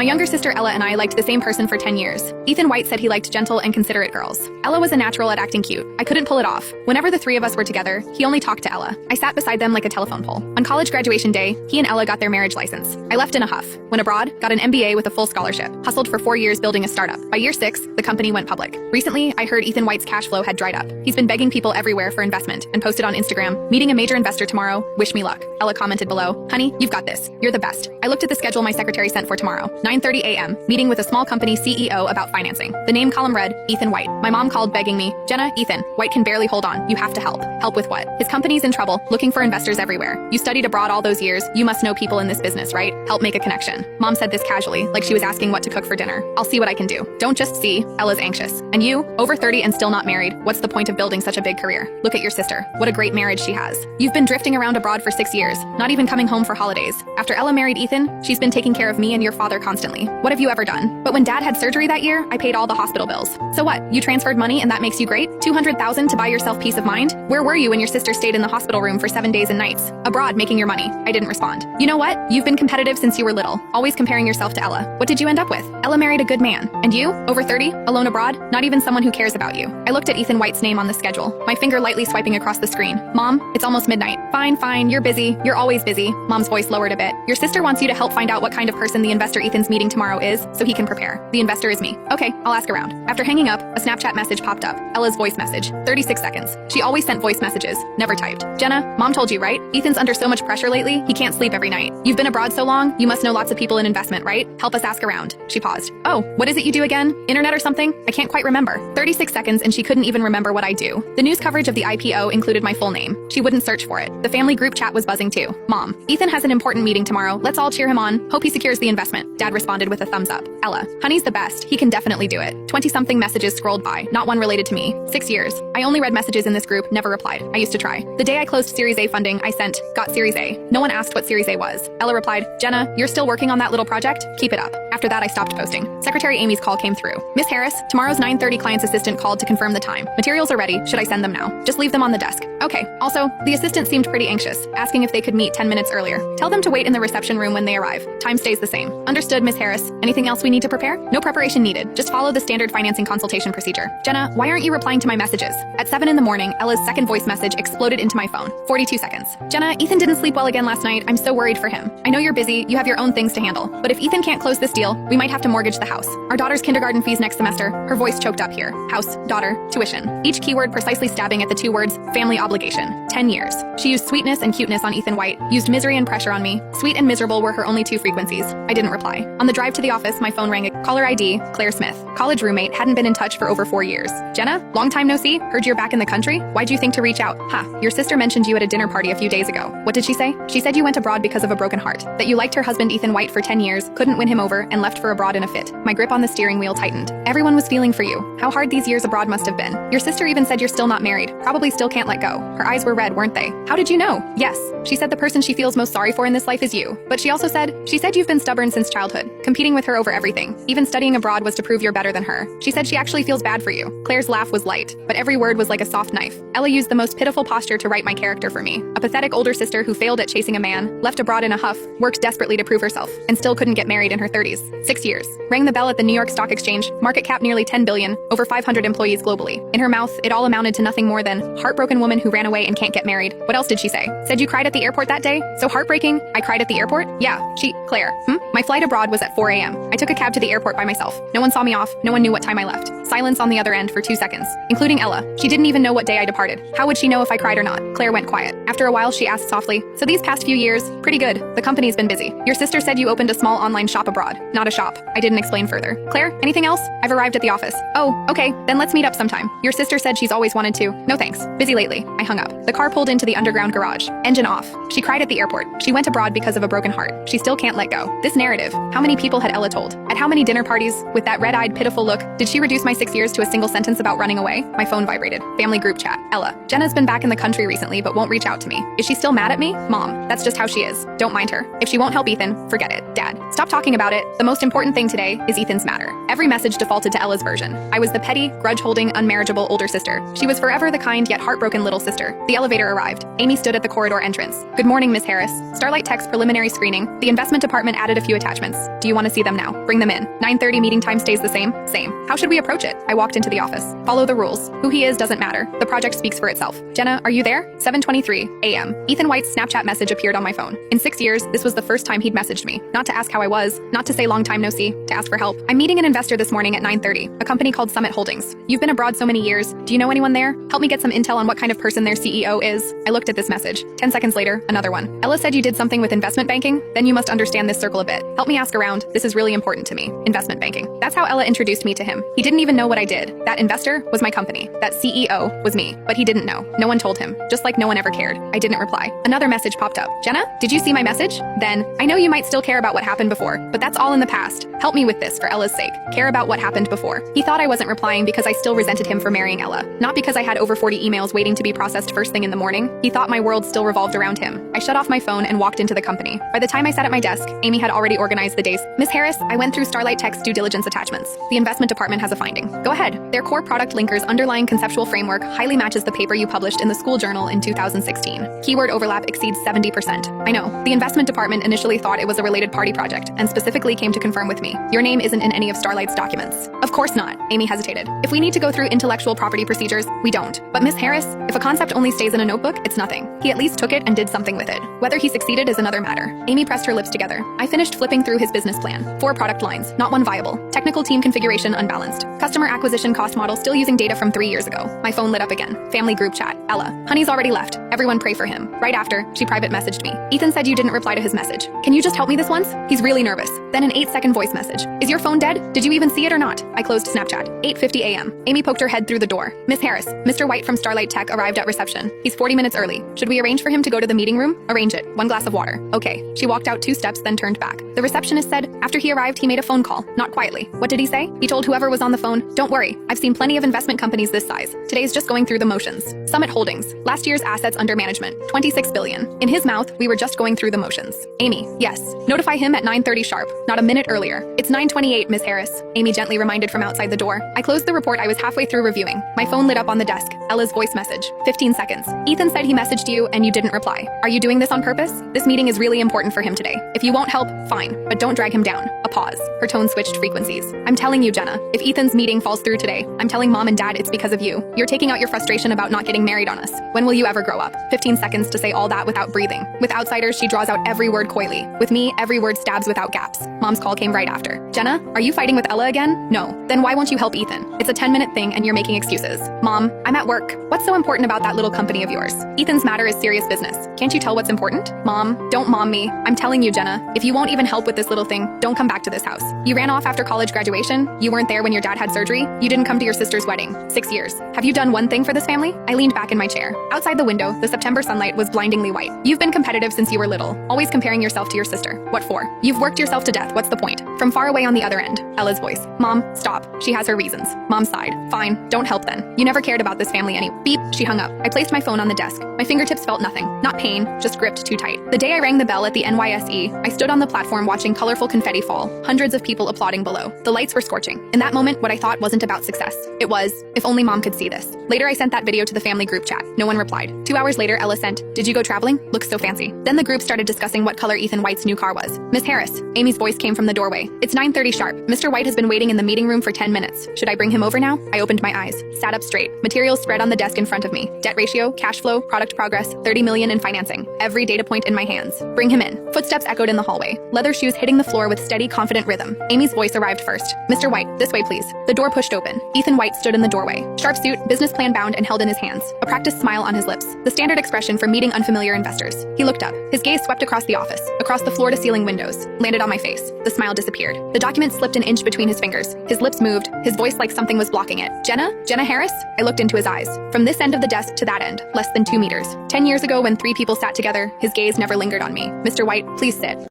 My younger sister Ella and I liked the same person for 10 years. Ethan White said he liked gentle and considerate girls. Ella was a natural at acting cute. I couldn't pull it off. Whenever the three of us were together, he only talked to Ella. I sat beside them like a telephone pole. On college graduation day, he and Ella got their marriage license. I left in a huff. Went abroad, got an MBA with a full scholarship. Hustled for 4 years building a startup. By year 6, the company went public. Recently, I heard Ethan White's cash flow had dried up. He's been begging people everywhere for investment and posted on Instagram, meeting a major investor tomorrow, wish me luck. Ella commented below, honey, you've got this. You're the best. I looked at the schedule my secretary sent for tomorrow, 9:30 a.m., meeting with a small company CEO about financing. The name column read, Ethan White. My mom called begging me, Jenna, Ethan, White can barely hold on. You have to help. Help with what? His company's in trouble, looking for investors everywhere. You studied abroad all those years. You must know people in this business, right? Help make a connection. Mom said this casually, like she was asking what to cook for dinner. I'll see what I can do. Don't just see. Ella's anxious. And you, over 30 and still not married, what's the point of building such a big career? Look at your sister. What a great marriage she has. You've been drifting around abroad for 6 years, not even coming home for holidays. After Ella married Ethan, she's been taking care of me and your father constantly. What have you ever done? But when Dad had surgery that year, I paid all the hospital bills. So what? You transferred money and that makes you great? $200,000 to buy yourself peace of mind? Where were you when your sister stayed in the hospital room for 7 days and nights? Abroad making your money. I didn't respond. You know what? You've been competitive since you were little, always comparing yourself to Ella. What did you end up with? Ella married a good man. And you? Over 30? Alone abroad? Not even someone who cares about you. I looked at Ethan White's name on the schedule, my finger lightly swiping across the screen. Mom, it's almost midnight. Fine, you're busy. You're always busy. Mom's voice lowered a bit. Your sister wants you to help find out what kind of person the investor Ethan's meeting tomorrow is, so he can prepare. The investor is me. Okay, I'll ask around. After hanging up, a Snapchat message popped up. Ella's voice message. 36 seconds. She always sent voice messages, never typed. Jenna, Mom told you, right? Ethan's under so much pressure lately, he can't sleep every night. You've been abroad so long, you must know lots of people in investment, right? Help us ask around. She paused. Oh, what is it you do again? Internet or something? I can't quite remember. 36 seconds and she couldn't even remember what I do. The news coverage of the IPO included my full name. She wouldn't search for it. The family group chat was buzzing too. Mom, Ethan has an important meeting tomorrow. Let's all cheer him on. Hope he secures the investment. Dad responded with a thumbs up. Ella, honey's the best. He can definitely do it. 20-something messages scrolled by, not one related to me. 6 years. I only read messages in this group, never replied. I used to try. The day I closed Series A funding, I sent, got Series A. No one asked what Series A was. Ella replied, Jenna, you're still working on that little project? Keep it up. After that, I stopped posting. Secretary Amy's call came through. Miss Harris, tomorrow's 9:30 client's assistant called to confirm the time. Materials are ready. Should I send them now? Just leave them on the desk. Okay. Also, the assistant seemed pretty anxious, asking if they could meet 10 minutes earlier. Tell them to wait in the reception room when they arrive. Time stays the same. Understood, Miss Harris. Anything else we need to prepare? No preparation needed. Just follow the standard financing consultation procedure. Jenna, why aren't you replying to my messages? At 7 in the morning, Ella's second voice message exploded into my phone. 42 seconds. Jenna, Ethan didn't sleep well again last night. I'm so worried for him. I know you're busy. You have your own things to handle. But if Ethan can't close this deal, we might have to mortgage the house. Our daughter's kindergarten fees next semester. Her voice choked up here. House, daughter, tuition. Each keyword precisely stabbing at the 2 words, family obligation. 10 years. She used sweetness and cuteness on Ethan White, used misery and pressure on me. Sweet and miserable were her only 2 frequencies. I didn't reply. On the drive to the office, my phone rang. Caller ID, Claire Smith. College roommate, hadn't been in touch for over 4 years. Jenna, long time no see. Heard you're back in the country. Why'd you think to reach out? Your sister mentioned you at a dinner party a few days ago. What did she say? She said you went abroad because of a broken heart. That you liked her husband Ethan White for 10 years, couldn't win him over, and left for abroad in a fit. My grip on the steering wheel tightened. Everyone was feeling for you. How hard these years abroad must have been. Your sister even said you're still not married. Probably still can't let go. Her eyes were red, weren't they? How did you know? Yes. She said the person she feels most sorry for in this life is you. But she also said you've been stubborn since childhood, competing with her over everything. Even studying abroad was to prove you're better than her. She said she actually feels bad for you. Claire's laugh was light, but every word was like a soft knife. Ella used the most pitiful posture to write my character for me. A pathetic older sister who failed at chasing a man, left abroad in a huff, worked desperately to prove herself, and still couldn't get married in her 30s. 6 years. Rang the bell at the New York Stock Exchange, market cap nearly 10 billion, over 500 employees globally. In her mouth, it all amounted to nothing more than heartbroken woman who ran away and can't get married. What else did she say? Said you cried at the airport that day? So heartbreaking? I cried at the airport? Yeah, Claire. My flight abroad was at 4 a.m. I took a cab to the airport by myself. No one saw me off. No one knew what time I left. Silence on the other end for 2 seconds, including Ella. She didn't even know what day I departed. How would she know if I cried or not? Claire went quiet. After a while, she asked softly, so these past few years, pretty good. The company's been busy. Your sister said you opened a small online shop abroad. Not a shop. I didn't explain further. Claire, anything else? I've arrived at the office. Oh, okay, then let's meet up sometime. Your sister said she's always wanted to. No thanks. Busy lately. I hung up. The car pulled into the underground garage. Engine off. She cried at the airport. She went abroad because of a broken heart. She still can't let go. This narrative. How many people had Ella told? At how many dinner parties? With that red-eyed, pitiful look, did she reduce my 6 years to a single sentence about running away? My phone vibrated. Family group chat. Ella. Jenna's been back in the country recently, but won't reach out to me. Is she still mad at me? Mom. That's just how she is. Don't mind her. If she won't help Ethan, forget it. Dad. Stop talking about it. The most important thing today is Ethan's matter. Every message defaulted to Ella's version. I was the petty, grudge-holding, unmarriageable older sister. She was forever the kind yet heartbroken little sister. The elevator elevator arrived. Amy stood at the corridor entrance. Good morning, Miss Harris. Starlight Tech's preliminary screening. The investment department added a few attachments. Do you want to see them now? Bring them in. 9:30 meeting time stays the same? Same. How should we approach it? I walked into the office. Follow the rules. Who he is doesn't matter. The project speaks for itself. Jenna, are you there? 7:23 a.m. Ethan White's Snapchat message appeared on my phone. In 6 years, this was the first time he'd messaged me. Not to ask how I was, not to say long time no see, to ask for help. I'm meeting an investor this morning at 9:30, a company called Summit Holdings. You've been abroad so many years. Do you know anyone there? Help me get some intel on what kind of person their CEO is. I looked at this message. 10 seconds later, another one. Ella said you did something with investment banking? Then you must understand this circle a bit. Help me ask around. This is really important to me. Investment banking. That's how Ella introduced me to him. He didn't even know what I did. That investor was my company. That CEO was me. But he didn't know. No one told him. Just like no one ever cared. I didn't reply. Another message popped up. Jenna, did you see my message? Then, I know you might still care about what happened before, but that's all in the past. Help me with this for Ella's sake. Care about what happened before. He thought I wasn't replying because I still resented him for marrying Ella. Not because I had over 40 emails waiting to be processed first thing in the morning. He thought my world still revolved around him. I shut off my phone and walked into the company. By the time I sat at my desk, Amy had already organized the days. Miss Harris, I went through Starlight Tech's due diligence attachments. The investment department has a finding. Go ahead. Their core product linker's underlying conceptual framework highly matches the paper you published in the school journal in 2016. Keyword overlap exceeds 70%. I know. The investment department initially thought it was a related party project and specifically came to confirm with me. Your name isn't in any of Starlight's documents. Of course not. Amy hesitated. If we need to go through intellectual property procedures, we don't. But Miss Harris, if a concept only stays in a notebook, it's nothing. He at least took it and did something with it. Whether he succeeded is another matter. Amy pressed her lips together. I finished flipping through his business plan. 4 product lines, not one viable. Technical team configuration unbalanced. Customer acquisition cost model still using data from 3 years ago. My phone lit up again. Family group chat. Ella. Honey's already left. Everyone pray for him. Right after, she private messaged me. Ethan said you didn't reply to his message. Can you just help me this once? He's really nervous. Then an 8-second voice message. Is your phone dead? Did you even see it or not? I closed Snapchat. 8:50 a.m. Amy poked her head through the door. Miss Harris, Mr. White from Starlight Tech arrived at reception. He's 40 minutes early. Should we arrange for him to go to the meeting room? Arrange it. 1 glass of water. Okay. She walked out 2 steps, then turned back. The receptionist said, after he arrived, he made a phone call. Not quietly. What did he say? He told whoever was on the phone, don't worry. I've seen plenty of investment companies this size. Today's just going through the motions. Summit Holdings. Last year's assets under management. 26 billion. In his mouth, we were just going through the motions. Amy. Yes. Notify him at 9:30 sharp. Not a minute earlier. It's 9:28, Miss Harris. Amy gently reminded from outside the door. I closed the report I was halfway through reviewing. My phone lit up on the desk. Ella's voice message. 15 seconds. Ethan said he messaged you and you didn't reply. Are you doing this on purpose? This meeting is really important for him today. If you won't help, fine. But don't drag him down. A pause. Her tone switched frequencies. I'm telling you, Jenna, if Ethan's meeting falls through today, I'm telling mom and dad it's because of you. You're taking out your frustration about not getting married on us. When will you ever grow up? 15 seconds to say all that without breathing. With outsiders, she draws out every word coyly. With me, every word stabs without gaps. Mom's call came right after. Jenna, are you fighting with Ella again? No. Then why won't you help Ethan? It's a 10-minute thing and you're making excuses. Mom, I'm at work. What's so important about that little company of yours? Ethan's matter is serious business. Can't you tell what's important? Mom, don't mom me. I'm telling you, Jenna, if you won't even help with this little thing, don't come back to this house. You ran off after college graduation. You weren't there when your dad had surgery. You didn't come to your sister's wedding. 6 years. Have you done one thing for this family? I leaned back in my chair. Outside the window, the September sunlight was blindingly white. You've been competitive since you were little, always comparing yourself to your sister. What for? You've worked yourself to death. What's the point? From far away on the other end, Ella's voice. Mom, stop. She has her reasons. Mom sighed. Fine, don't help then. You never cared about this family anyway. Beep, she hung up. I placed my phone on the desk. My fingertips felt nothing. Not pain, just gripped too tight. The day I rang the bell at the NYSE, I stood on the platform watching colorful confetti fall, hundreds of people applauding below. The lights were scorching. In that moment, what I thought wasn't about success. It was, if only mom could see this. Later, I sent that video to the family group chat. No one replied. 2 hours later, Ella sent, did you go traveling? Looks so fancy. Then the group started discussing what color Ethan White's new car was. Miss Harris. Amy's voice came from the doorway. It's 9:30 sharp. Mr. White has been waiting in the meeting room for 10 minutes. Should I bring him over now? I opened my eyes, sat up straight. Materials spread on the desk in front of me. Debt ratio, cash flow, product progress, 30 million in financing. Every data point in my hands. Bring him in. Footsteps echoed in the hallway. Leather shoes hitting the floor with steady, confident rhythm. Amy's voice arrived first. Mr. White, this way please. The door pushed open. Ethan White stood in the doorway. Sharp suit, business plan bound and held in his hands. A practiced smile on his lips. The standard expression for meeting unfamiliar investors. He looked up. His gaze swept across the office, across the floor-to-ceiling windows, landed on my face. The smile disappeared. The document slipped an inch between his fingers. His lips moved, his voice like something was blocking it. Jenna? Jenna Harris? I looked into his eyes. From this end of the desk to that end, less than 2 meters. 10 years ago when 3 people sat together, his gaze never lingered on me. Mr. White, please sit.